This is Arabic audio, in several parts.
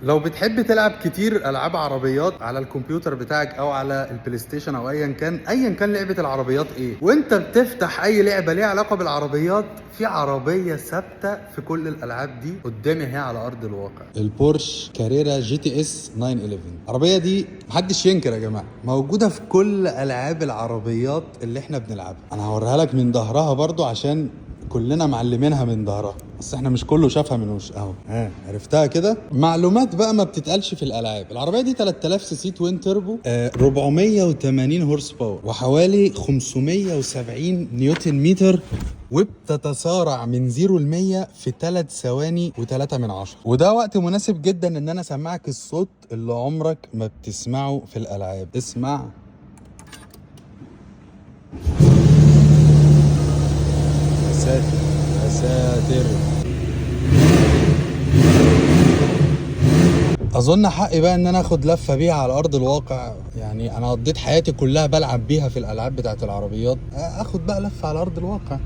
لو بتحب تلعب كتير العاب عربيات على الكمبيوتر بتاعك او على البلاي ستيشن او ايا كان لعبه العربيات ايه، وانت بتفتح اي لعبه ليها علاقه بالعربيات، في عربيه ثابته في كل الالعاب دي قدامي اهي على ارض الواقع. البورش كاريرا جي تي اس 911. العربيه دي محدش ينكر يا جماعه موجوده في كل العاب العربيات اللي احنا بنلعبها. انا هوريها لك من ظهرها برضو عشان كلنا معلمينها من ظهرها، بس احنا مش كله شافها من وش اهو. عرفتها كده. معلومات بقى ما بتتقالش في الالعاب. العربيه دي 3000 سي سي توين توربو، 480 هورس باور وحوالي 570 نيوتن متر، وبتتسارع من 0 ل 100 في 3 ثواني و3 من 10. وده وقت مناسب جدا ان انا اسمعك الصوت اللي عمرك ما بتسمعه في الالعاب. اسمع. يا ساتر يا ساتر. اظن حقي بقى ان انا اخد لفه بيها على ارض الواقع. يعني انا قضيت حياتي كلها بلعب بيها في الالعاب بتاعت العربيات، اخد بقى لفه على ارض الواقع.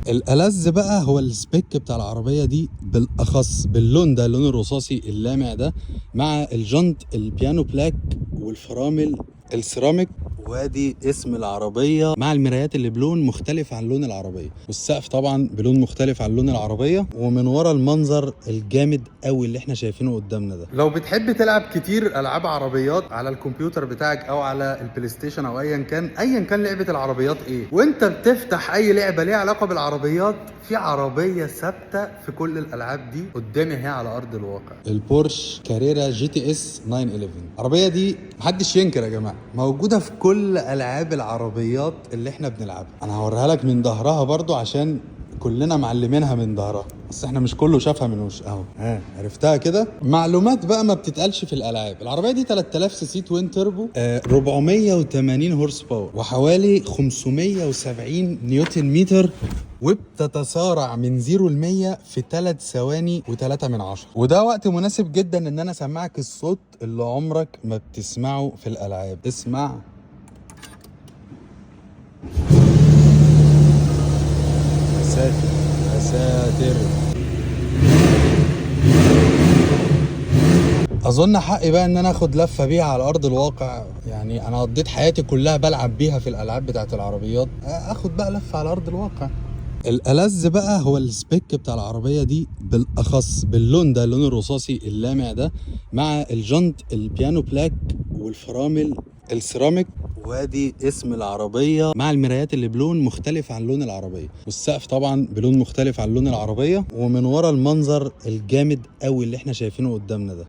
الألذ بقى هو السبيك بتاع العربية دي، بالأخص باللون ده، اللون الرصاصي اللامع ده، مع الجنط البيانو بلاك والفرامل السيراميك. وادي اسم العربية مع المرايات اللي بلون مختلف عن لون العربية، والسقف طبعا بلون مختلف عن لون العربية، ومن ورا المنظر الجامد قوي اللي احنا شايفينه قدامنا ده. لو بتحب تلعب كتير العاب عربيات على الكمبيوتر بتاعك او على البلاي ستيشن او ايا كان لعبة العربيات ايه، وانت بتفتح اي لعبة ليها علاقة بالعربيات، في عربية ثابتة في كل الالعاب دي قدامي اهي على ارض الواقع. البورش كاريرا جي تي اس 911. العربية دي محدش ينكر يا جماعة موجودة في كل العاب العربيات اللي احنا بنلعبها. انا هوريها لك من ظهرها برضو عشان كلنا معلمينها من ظهرها، بس احنا مش كله شافها من وش اهو. عرفتها كده. معلومات بقى ما بتتقالش في الالعاب. العربيه دي 3000 سي سي توين توربو، 480 هورس باور وحوالي 570 نيوتن متر، وبتتسارع من 0 ل 100 في 3 ثواني و3 من 10. وده وقت مناسب جدا ان انا اسمعك الصوت اللي عمرك ما بتسمعه في الالعاب. اسمع. يا ساتر يا ساتر. اظن حقي بقى ان انا اخد لفه بيها على ارض الواقع. يعني انا قضيت حياتي كلها بلعب بيها في الالعاب بتاعت العربيات، اخد بقى لفه على ارض الواقع. الألذ بقى هو السبيك بتاع العربية دي، بالأخص باللون ده، اللون الرصاصي اللامع ده، مع الجنط البيانو بلاك والفرامل السيراميك. وادي اسم العربية مع المرايات اللي بلون مختلف عن لون العربية، والسقف طبعا بلون مختلف عن لون العربية، ومن ورا المنظر الجامد قوي اللي احنا شايفينه قدامنا ده.